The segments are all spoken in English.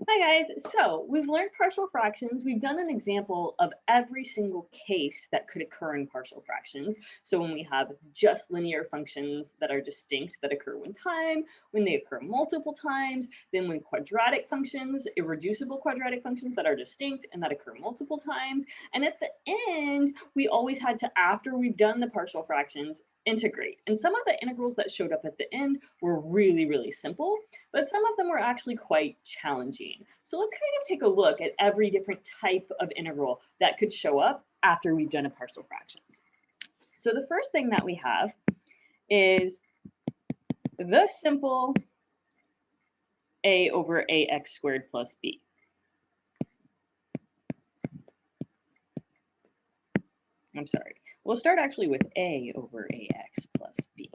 Hi guys, so we've learned partial fractions. We've done an example of every single case that could occur in partial fractions. So when we have just linear functions that are distinct that occur one time, when they occur multiple times, then when quadratic functions, irreducible quadratic functions that are distinct and that occur multiple times. And at the end, we always had to, after we've done the partial fractions, integrate. And some of the integrals that showed up at the end were really simple, but some of them were actually quite challenging. So let's kind of take a look at every different type of integral that could show up after we've done a partial fractions. So the first thing that we have is the simple a over ax squared plus b. I'm sorry. We'll start actually with a over ax plus b.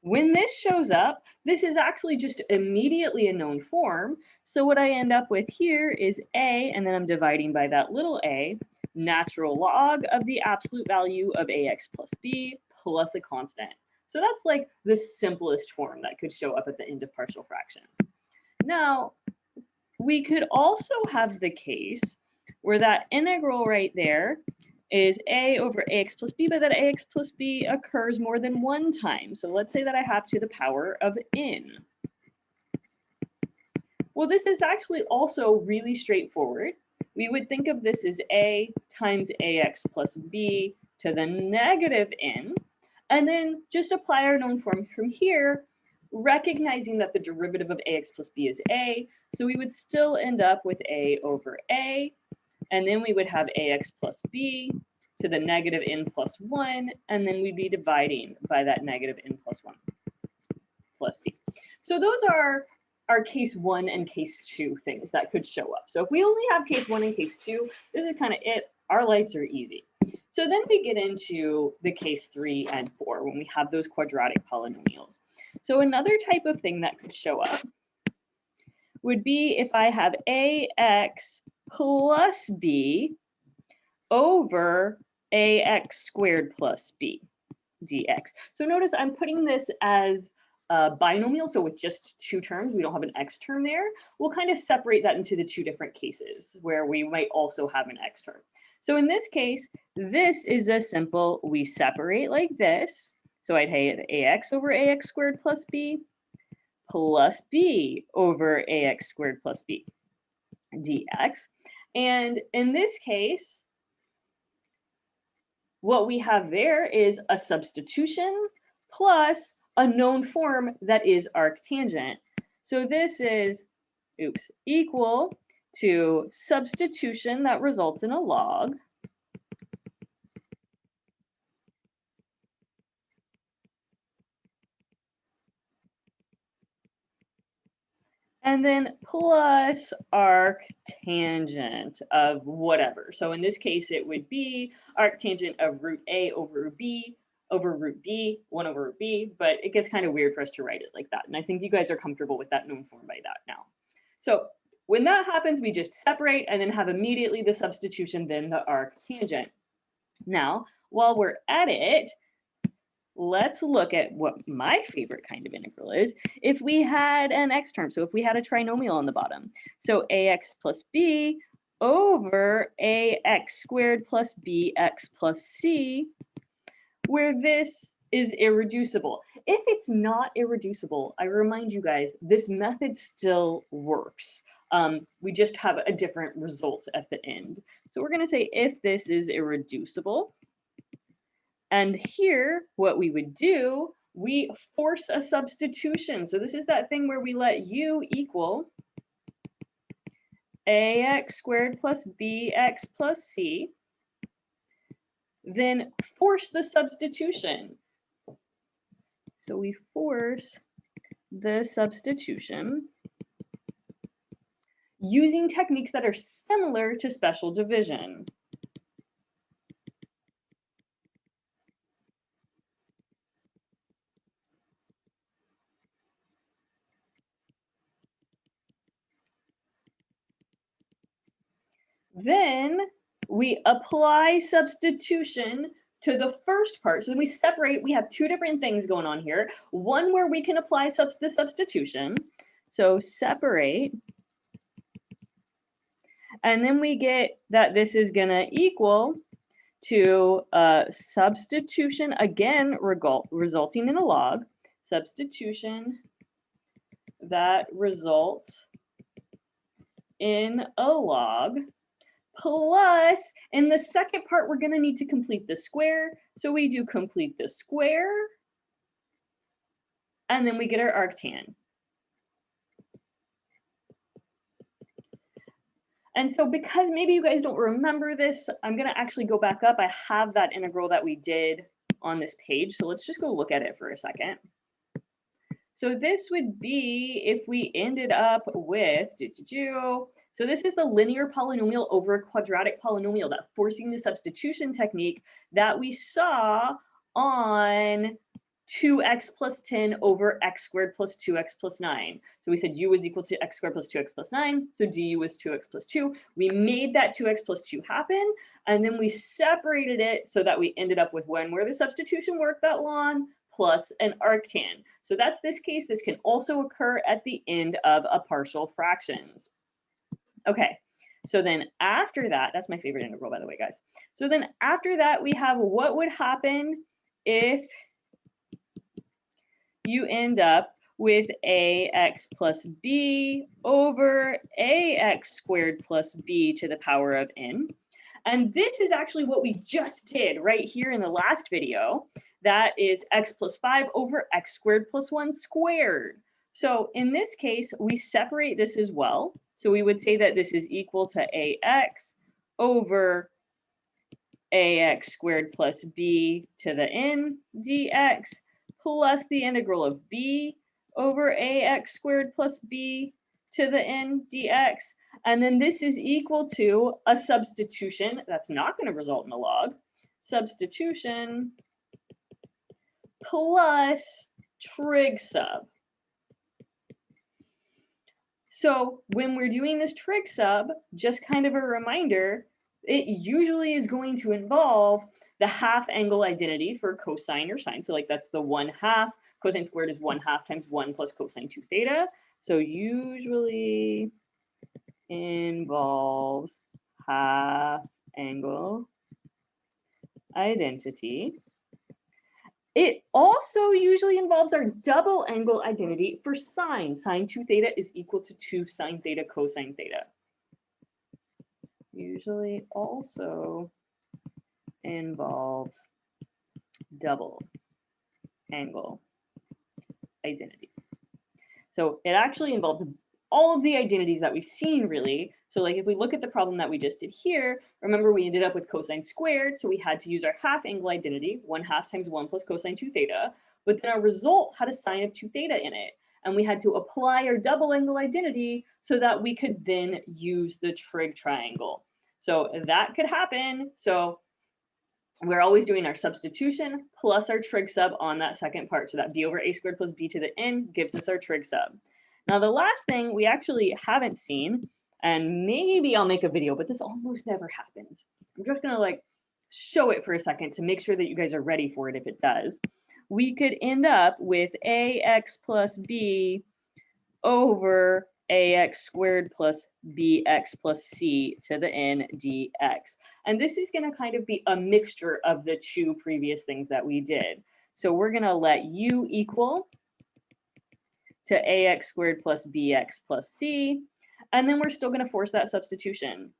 When this shows up, this is actually just immediately a known form. So what I end up with here is a, and then I'm dividing by that little a, natural log of the absolute value of ax plus b plus a constant. So that's like the simplest form that could show up at the end of partial fractions. Now, we could also have the case where that integral right there is a over ax plus b, but that ax plus b occurs more than one time. So let's say that I have to the power of n. Well, this is actually also really straightforward. We would think of this as a times ax plus b to the negative n, and then just apply our known form from here, recognizing that the derivative of ax plus b is a, so we would still end up with a over a, and then we would have ax plus b to the negative n plus 1, and then we'd be dividing by that negative n plus 1 plus c. So those are our case 1 and case 2 things that could show up. So if we only have case 1 and case 2, this is kind of it. Our lives are easy. So then we get into the case 3 and 4 when we have those quadratic polynomials. So another type of thing that could show up would be if I have ax plus b over ax squared plus b dx. So notice I'm putting this as a binomial, so with just two terms, we don't have an x term there. We'll kind of separate that into the two different cases where we might also have an x term. So in this case, this is a simple, we separate like this. So I'd have ax over ax squared plus b over ax squared plus b dx. And in this case, what we have there is a substitution plus a known form that is arctangent. So this is, equal to substitution that results in a log and then plus arctangent of whatever. So in this case, it would be arctangent of root a over b over root b, 1 over root b, but it gets kind of weird for us to write it like that. And I think you guys are comfortable with that known form by that now. So when that happens, we just separate and then have immediately the substitution, then the arctangent. Now, while we're at it, let's look at what my favorite kind of integral is. If we had an x term, so if we had a trinomial on the bottom, so ax plus b over ax squared plus bx plus c, where this is irreducible. If it's not irreducible, I remind you guys, this method still works. We just have a different result at the end. So we're going to say if this is irreducible, and here, what we would do, we force a substitution. So this is that thing where we let u equal ax squared plus bx plus c, then force the substitution. So we force the substitution using techniques that are similar to special division. Then we apply substitution to the first part. So we separate, we have two different things going on here. One where we can apply the substitution. So separate. And then we get that this is going to equal to substitution, again, resulting in a log. Substitution that results in a log, plus, in the second part, we're going to need to complete the square. So we do complete the square, and then we get our arctan. And so because maybe you guys don't remember this, I'm going to actually go back up. I have that integral that we did on this page. So let's just go look at it for a second. So this would be if we ended up with, so this is the linear polynomial over a quadratic polynomial, that forcing the substitution technique that we saw on 2x plus 10 over x squared plus 2x plus 9. So we said u was equal to x squared plus 2x plus 9, so du was 2x plus 2. We made that 2x plus 2 happen, and then we separated it so that we ended up with one where the substitution worked that long, plus an arctan. So that's this case. This can also occur at the end of a partial fractions. Okay, so then after that, that's my favorite integral, by the way, guys. So then after that, we have what would happen if you end up with ax plus b over ax squared plus b to the power of n. And this is actually what we just did right here in the last video. That is x plus 5 over x squared plus 1 squared. So in this case, we separate this as well. So we would say that this is equal to ax over ax squared plus b to the n dx plus the integral of b over ax squared plus b to the n dx. And then this is equal to a substitution. That's not going to result in a log. Substitution plus trig sub. So when we're doing this trig sub, just kind of a reminder, it usually is going to involve the half angle identity for cosine or sine. So like that's the 1/2. Cosine squared is 1/2 times 1 plus cosine 2 theta. So usually involves half angle identity. It also usually involves our double angle identity for sine. Sine 2 theta is equal to 2 sine theta cosine theta. Usually also involves double angle identity. So it actually involves all of the identities that we've seen, really. So like if we look at the problem that we just did here, remember we ended up with cosine squared, so we had to use our half angle identity, 1/2 times 1 plus cosine 2 theta, but then our result had a sine of 2 theta in it. And we had to apply our double angle identity so that we could then use the trig triangle. So that could happen. So we're always doing our substitution plus our trig sub on that second part. So that b over a squared plus b to the n gives us our trig sub. Now, the last thing we actually haven't seen, and maybe I'll make a video, but this almost never happens. I'm just going to like show it for a second to make sure that you guys are ready for it if it does. We could end up with ax plus b over ax squared plus bx plus c to the n dx. And this is going to kind of be a mixture of the two previous things that we did. So we're going to let u equal to ax squared plus bx plus c, and then we're still going to force that substitution.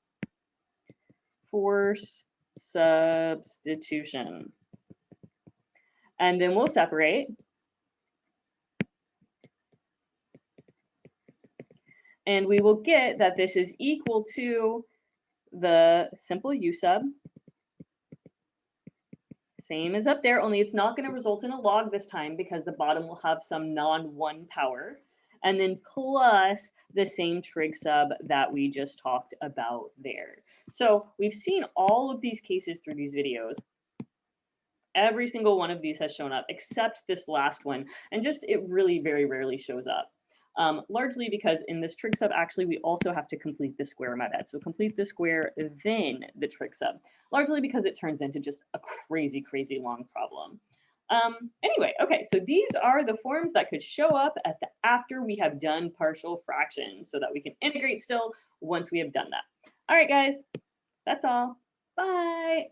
Force substitution. And then we'll separate. And we will get that this is equal to the simple u sub. Same as up there, only it's not going to result in a log this time because the bottom will have some non-1 power. And then plus the same trig sub that we just talked about there. So we've seen all of these cases through these videos. Every single one of these has shown up except this last one. And just it really very rarely shows up. Largely because in this trig sub, actually, we also have to complete the square, my bad. So complete the square, then the trig sub, largely because it turns into just a crazy, crazy long problem. Anyway, okay, so these are the forms that could show up at the after we have done partial fractions so that we can integrate still once we have done that. All right, guys, that's all. Bye.